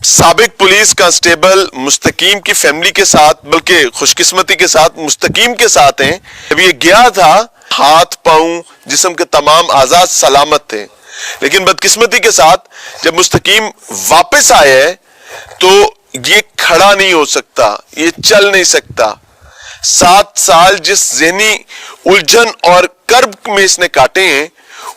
साबिक police constable मुस्तकीम की family के साथ, बल्कि खुशकिस्मती के साथ मुस्तकीम के साथ हैं। जब ये गया था, हाथ पांव जिस्म के तमाम आजाद सलामत थे, लेकिन बदकिस्मती के साथ जब मुस्तकीम वापस आया है तो ये खड़ा नहीं हो सकता, ये चल नहीं सकता। 7 साल जिस ज़हनी उलझन और कर्ब में इसने काटे हैं,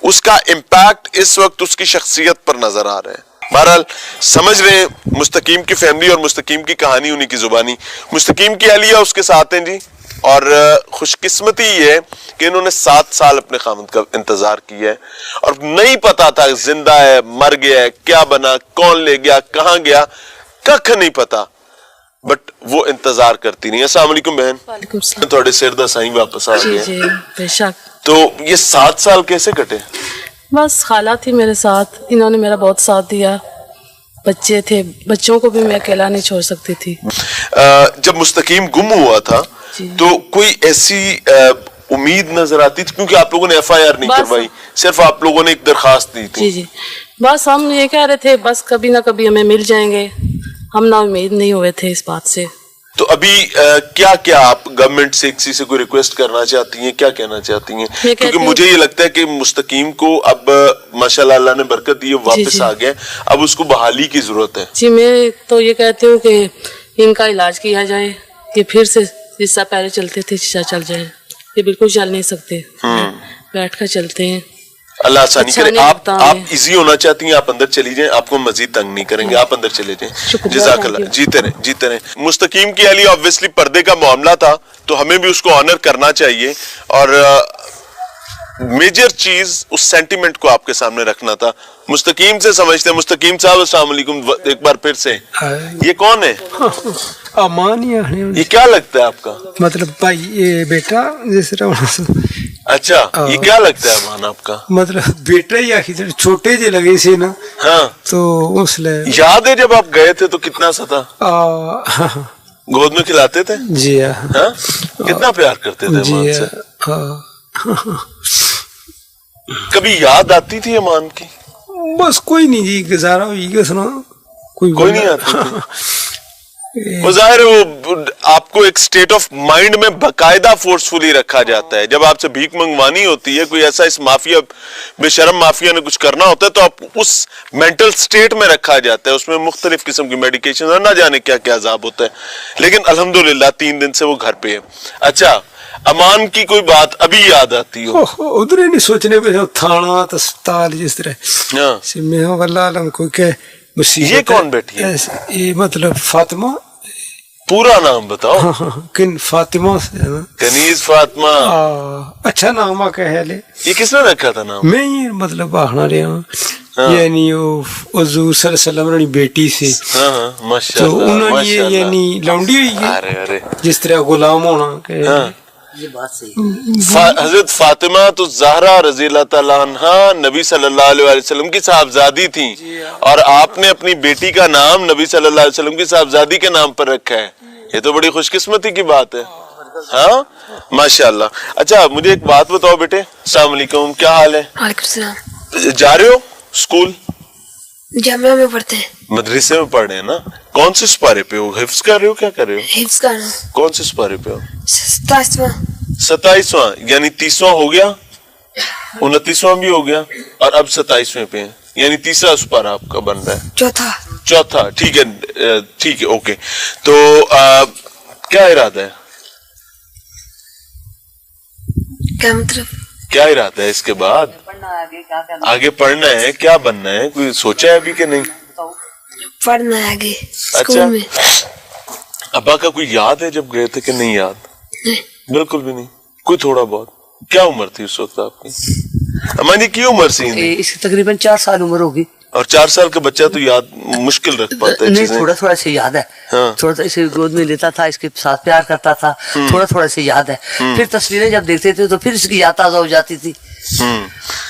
उसका इम्पैक्ट इस वक्त उसकी शख्सियत पर नजर आ रहा है। बहरहाल समझ रहे हैं मुस्तकीम की फैमिली और मुस्तकीम की कहानी, उन्हीं की जुबानी। मुस्तकीम की अहलिया उसके साथ हैं जी, और खुशकिस्मती ये है कि इन्होंने 7 साल अपने खामद का इंतजार किया है और नहीं पता था जिंदा है, मर गया है, क्या बना, कौन ले गया, कहां गया, कख नहीं पता, बट वो इंतजार करती नहीं। अस्सलाम वालेकुम बहन, थोड़े सिर दा साईं वापस आ गए। जी बेशक। तो ये 7 साल कैसे कटे? बस खाला थी मेरे साथ, इन्होंने मेरा बहुत साथ दिया। बच्चे थे, बच्चों को भी मैं अकेला नहीं छोड़ सकती थी। जब मुस्तकीम गुम हुआ था तो कोई ऐसी उम्मीद नजर आती थी, क्योंकि आप लोगों ने FIR नहीं करवाई, सिर्फ आप लोगों ने एक दरखास्त दी थी। जी, बस हम ये कह रहे थे बस कभी ना कभी हमें मिल जाएंगे, हम ना उम्मीद नहीं हुए थे इस बात से। तो अभी क्या क्या आप गवर्नमेंट से किसी से कोई रिक्वेस्ट करना चाहती हैं, क्या कहना चाहती हैं? क्योंकि मुझे ये लगता है कि मुस्तकीम को अब माशाल्लाह अल्लाह ने बरकत दी, वापस आ गए, अब उसको बहाली की जरूरत है। जी मैं तो ये कहती हूँ कि इनका इलाज किया जाए, ये फिर से जिस पहले चलते थे चल जाए, ये बिल्कुल चल नहीं सकते, बैठ कर चलते हैं। अल्लाह आसानी करे। आप इजी होना चाहती हैं, आप अंदर चली जाएं, आपको मजीद तंग नहीं करेंगे, आप अंदर चले जाएं। जज़ाकल्लाह, जीते रहे। मुस्तकीम की अली ऑब्वियसली पर्दे का मामला था, तो हमें भी उसको ऑनर करना चाहिए, और मेजर चीज उस सेंटिमेंट को आपके सामने रखना था। मुस्तकीम से समझते हैं। मुस्तकीम साहब अस्सलाम वालेकुम एक बार फिर से। ये कौन है? अमान ये क्या लगता है आपका? मतलब भाई ये बेटा जिस तरह। अच्छा, ये क्या लगता है अमान आपका? मतलब बेटा ही आखिर छोटे जे लगे से ना। हाँ, तो उसलिए याद है जब आप गए थे तो कितना सा था? गोद में खिलाते थे? जी हाँ। कितना प्यार करते थे अमान से? कभी याद आती थी अमान की? बस कोई नहीं जी, गुजारा हुई सुना कोई नहीं आती थी। वो जाहिर है वो आपको एक स्टेट ऑफ माइंड में बकायदा फोर्सफुली रखा जाता है। जब आपसे भीख मंगवानी होती है, कोई ऐसा इस माफिया बेशरम माफिया ने कुछ करना होता है, तो आप उस मेंटल स्टेट में रखा जाता है। उसमें मुख्तलिफ किस्म की मेडिकेशन और ना जाने क्या क्या अजाब होता है, लेकिन अल्हम्दुलिल्लाह 3 दिन से वो घर पे है। अच्छा, अमान की कोई बात अभी याद आती हो? उधर ही नहीं सोचने पे थाना अस्पताल जिस तरह कोई क्या। ये कौन बैठी है? ये मतलब फातिमा। पूरा नाम बताओ। किन फातिमा से है ना? कनीज फातिमा। अच्छा नाम आ कह ले। ये किसने रखा था नाम? मैं ही मतलब बाहना रहा, यानी वो हुजूर सल्लल्लाहु अलैहि वसल्लम की बेटी से। माशाल्लाह। तो उन्होंने ये यानी लौंडी हुई है। अरे जिस तरह गुलाम होना ये बात सही। हजरत फातिमा तो ज़हरा रज़ी अल्लाह तआला अन्हा नबी सल्लल्लाहु अलैहि वसल्लम की साहबजादी थी, और आपने अपनी बेटी का नाम नबी सल्लल्लाहु अलैहि वसल्लम की साहबजादी के नाम पर रखा है। ये तो बड़ी खुशकिस्मती की बात है। हाँ, माशाल्लाह। अच्छा, मुझे एक बात बताओ बेटे। अस्सलाम वालेकुम, क्या हाल है? वालेकुम सलाम। जा रहे हो स्कूल? जामिया में पढ़ते हैं। मदरसे में पढ़ रहे हैं ना? कौन से सुपारे पे हो? हिफ्ज कर रहे हो, क्या कर रहे हो? हिफ्ज कर रहा हूँ। कौन से सुपारे पे हो? 27वां। यानी 30वां हो गया, 29वां भी हो गया, और अब 27वें पे है, यानी तीसरा सुपारा आपका बन रहा है। चौथा। ठीक है, ओके। तो क्या इरादा है? क्या मतलब? क्या इरादा है इसके बाद? आगे पढ़ना है, क्या बनना है? कोई सोचा है अभी कि नहीं? पढ़ना है आगे स्कूल अच्छा, में। अब्बा का कोई याद है जब गए थे कि नहीं याद? नहीं। बिल्कुल भी नहीं? कोई थोड़ा बहुत? क्या उम्र थी उस वक्त आपकी? अम्मा जी की उम्र सी? इसकी तकरीबन 4 साल उम्र होगी। और 4 साल का बच्चा तो याद मुश्किल रख पाता है? नहीं, थोड़ा से याद है। हाँ। थोड़ा सा इसे गोद में लेता था, इसके साथ प्यार करता था, थोड़ा से याद है। फिर तस्वीरें जब देखते थे तो फिर इसकी याद ताजा हो जाती थी।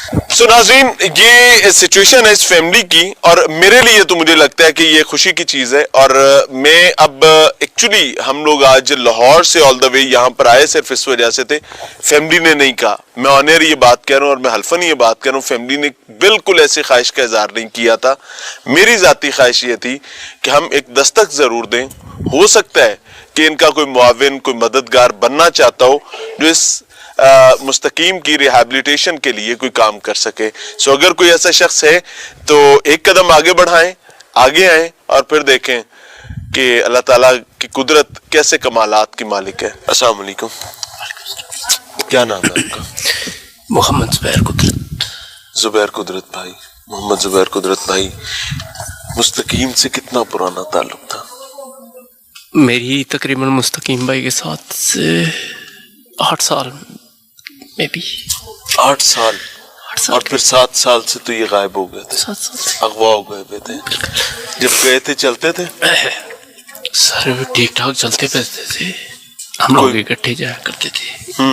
सो नाज़रीन, ये सिचुएशन है इस फैमिली की, और मेरे लिए तो मुझे लगता है कि ये खुशी की चीज है। और मैं अब एक्चुअली हम लोग आज लाहौर से ऑल द वे यहाँ पर आए सिर्फ इस वजह से थे, फैमिली ने नहीं कहा, मैं ऑनर ये बात कह रहा हूँ और मैं हल्फन ये बात कह रहा हूँ, फैमिली ने बिल्कुल ऐसी ख्वाहिश का इजहार नहीं किया था। मेरी जाती ख्वाहिश ये थी कि हम एक दस्तक जरूर दें, हो सकता है कि इनका कोई मुआविन, कोई मददगार बनना चाहता हो जो इस मुस्तकीम की रिहैबिलिटेशन के लिए कोई काम कर सके। सो अगर कोई ऐसा शख्स है तो एक कदम आगे बढ़ाएं, आगे आएं और फिर देखें कि अल्लाह ताला की कुदरत कैसे कमालात की मालिक है। अस्सलाम वालेकुम, क्या नाम है आपका? मोहम्मद जुबैर कुदरत। जुबैर कुदरत भाई, मोहम्मद जुबैर कुदरत भाई, मुस्तकीम से कितना पुराना ताल्लुक था? मेरी तकरीबन मुस्तकीम भाई के साथ से 8 साल में भी। 8 साल? और फिर 7 साल से तो ये गायब हो गए थे, 7 साल से अगवा हो गए थे। जब गए थे चलते थे? सर ठीक ठाक चलते फिरते थे, हम लोग इकट्ठे जाया करते थे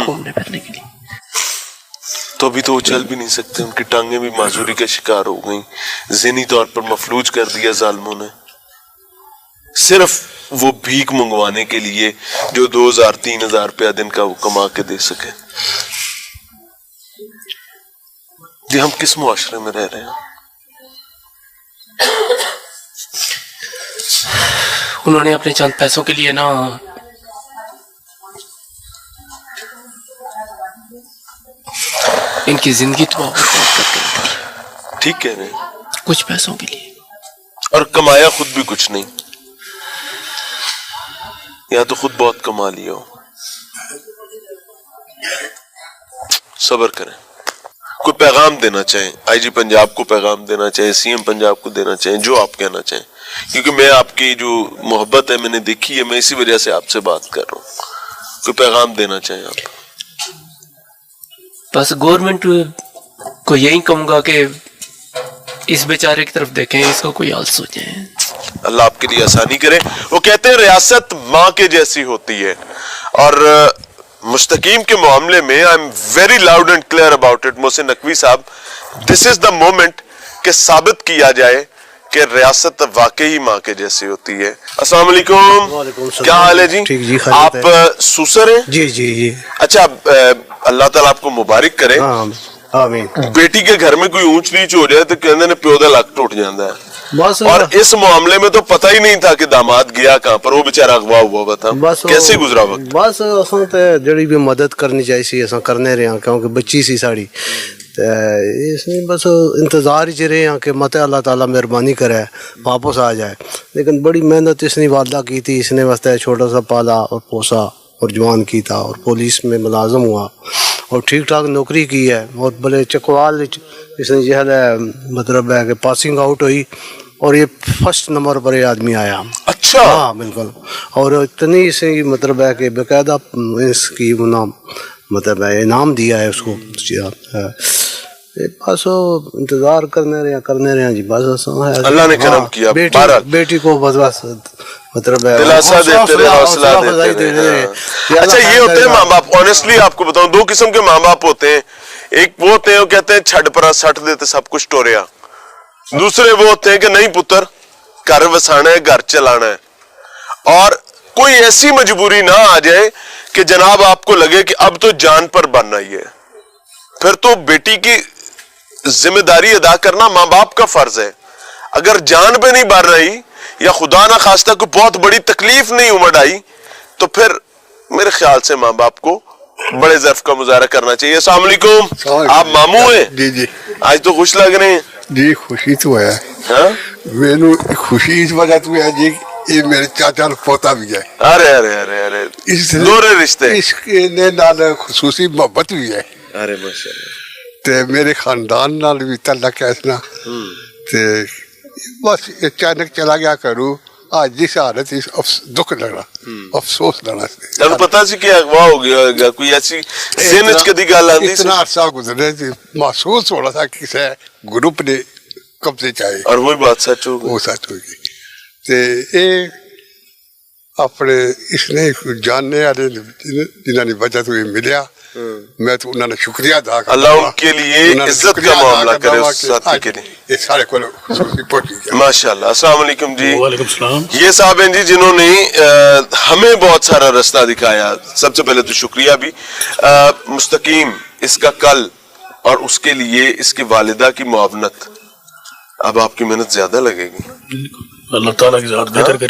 घूमने फिरने के लिए। तो अभी तो वो चल भी नहीं सकते, उनकी टांगें भी माजूरी का शिकार हो गई, ज़हनी तौर पर मफलूज कर दिया जालिमों ने, सिर्फ वो भीख मंगवाने के लिए जो 2000-3000 रुपया दिन का वो कमा के दे सके। जी हम किस मुआशरे में रह रहे हैं? उन्होंने अपने चंद पैसों के लिए ना इनकी जिंदगी तो करके, ठीक कह रहे हैं, कुछ पैसों के लिए, और कमाया खुद भी कुछ नहीं, या तो खुद बहुत कमा लिया हो। सब्र करें। कोई पैगाम देना चाहें, आईजी पंजाब को पैगाम देना चाहें, सीएम पंजाब को देना चाहें, जो आप कहना चाहें, क्योंकि मैं आपकी जो मोहब्बत है मैंने देखी है, मैं इसी वजह से आपसे बात कर रहा हूँ। कोई पैगाम देना चाहें आप? बस गवर्नमेंट को यही कहूंगा कि इस बेचारे की तरफ देखें, इसका कोई हाल सोचें, अल्लाह आपके लिए आसानी करे। वो कहते हैं रियासत माँ के जैसी होती है, और मुस्तकीम के मामले में I am very loud and clear about it. Mohsin Naqvi साहब, दिस इज द मोमेंट कि साबित किया जाए कि रियासत वाकई माँ के जैसी होती है। अस्सलाम वालेकुम, क्या हाल है जी? ठीक जी, आप सुसर हैं? जी जी जी। अच्छा, अल्लाह ताला आपको मुबारक करे। आमीन। बेटी के घर में कोई ऊंच नीच हो जाए तो कहते ने प्यो दा लक टूट जाता है, बस। और इस मामले में तो पता ही नहीं था कि दामाद गया कहाँ पर, वो बेचारा अगवा हुआ था। बस कैसे गुजरा वक्त? बस असां ते जड़ी भी मदद करनी चाहिए सी असां करने रहे, क्योंकि बच्ची सी साड़ी इसमें बस इंतजार ही रहे हैं कि मत अल्लाह ताला मेहरबानी करे वापस आ जाए। लेकिन बड़ी मेहनत इसने वादा की थी, इसने वास्ते छोटा सा पाला और पोसा और जवान की था, और पुलिस में मुलाजम हुआ और ठीक ठाक नौकरी की है, और बड़े चकवाल इसने जो है मतलब है कि पासिंग आउट हुई और ये फर्स्ट नंबर पर ये आदमी आया। अच्छा, हाँ बिल्कुल। और इतनी से मतलब है कि बेकायदा इसकी नाम मतलब है इनाम दिया है उसको। बस इंतजार करने रहे जी, बस अल्लाह ने करम किया। बेटी को बस मतलब दिलासा देते रहे, हौसला देते रहे। अच्छा, ये होते हैं माँ बाप, ऑनेस्टली आपको बताऊं, 2 किस्म के माँ बाप होते हैं। एक वो होते हैं वो कहते हैं छड़ पर सट देते सब कुछ टोरिया, दूसरे वो होते हैं कि नहीं पुत्र घर वसाना है, घर चलाना है, और कोई ऐसी मजबूरी ना आ जाए कि जनाब आपको लगे कि अब तो जान पर बनना ही है, फिर तो बेटी की जिम्मेदारी अदा करना माँ बाप का फर्ज है। अगर जान पे नहीं बन रही या खुदा ना खास्ता कोई बहुत बड़ी तकलीफ नहीं उमड़ आई, तो फिर मेरे ख्याल से माँ बाप को बड़े ज़र्फ का मुजाहरा करना चाहिए। अस्सलाम वालेकुम, आप मामू हैं? जी जी। आज तो खुश लग रहे हैं जी। खुशी तो है, मैनू खुशी इस वजह तो है जी, ये मेरे चाचा पोता भी है। अरे अरे अरे अरे, दोहरे रिश्ते, इसके नाल खुसूसी मोहब्बत भी है। अरे माशाअल्लाह। ते मेरे खानदान नाल भी तल्लक है इसना, ते बस अचानक चला गया करूँ। आज जिस हालत इस दुख लगना, अफसोस लगना। तब पता सी कि अगवा हो गया, कोई ऐसी ज़हन च कदी गल आंदी सी? इतना अरसा गुजरे महसूस हो रहा था कि किसी ग्रुप ने कब्जे चाहे, और वही बात सच हो गई। वो सच होगी। ते ये अपने इसने जानने वाले जिन्होंने वजह तो ये मिलिया میں تو انہوں نے شکریہ ادا کرتا اللہ ہوں. ان کے لیے انہوں نے عزت شکریہ کا ادا معاملہ کرتا کرے ہوں اس کہ ساتھی آج کے لیے. یہ سارے کو خصوصی پہنچی گیا. ماشاءاللہ. السلام علیکم جی. وعلیکم السلام. یہ صاحب ہیں جی جنہوں نے ہمیں بہت سارا رستہ دکھایا. سب سے پہلے تو شکریہ بھی. مستقیم اس کا کل اور اس کے لیے اس کی والدہ کی معاونت, اب آپ کی محنت زیادہ لگے گی. اللہ تعالیٰ کی ذات بہتر کرے.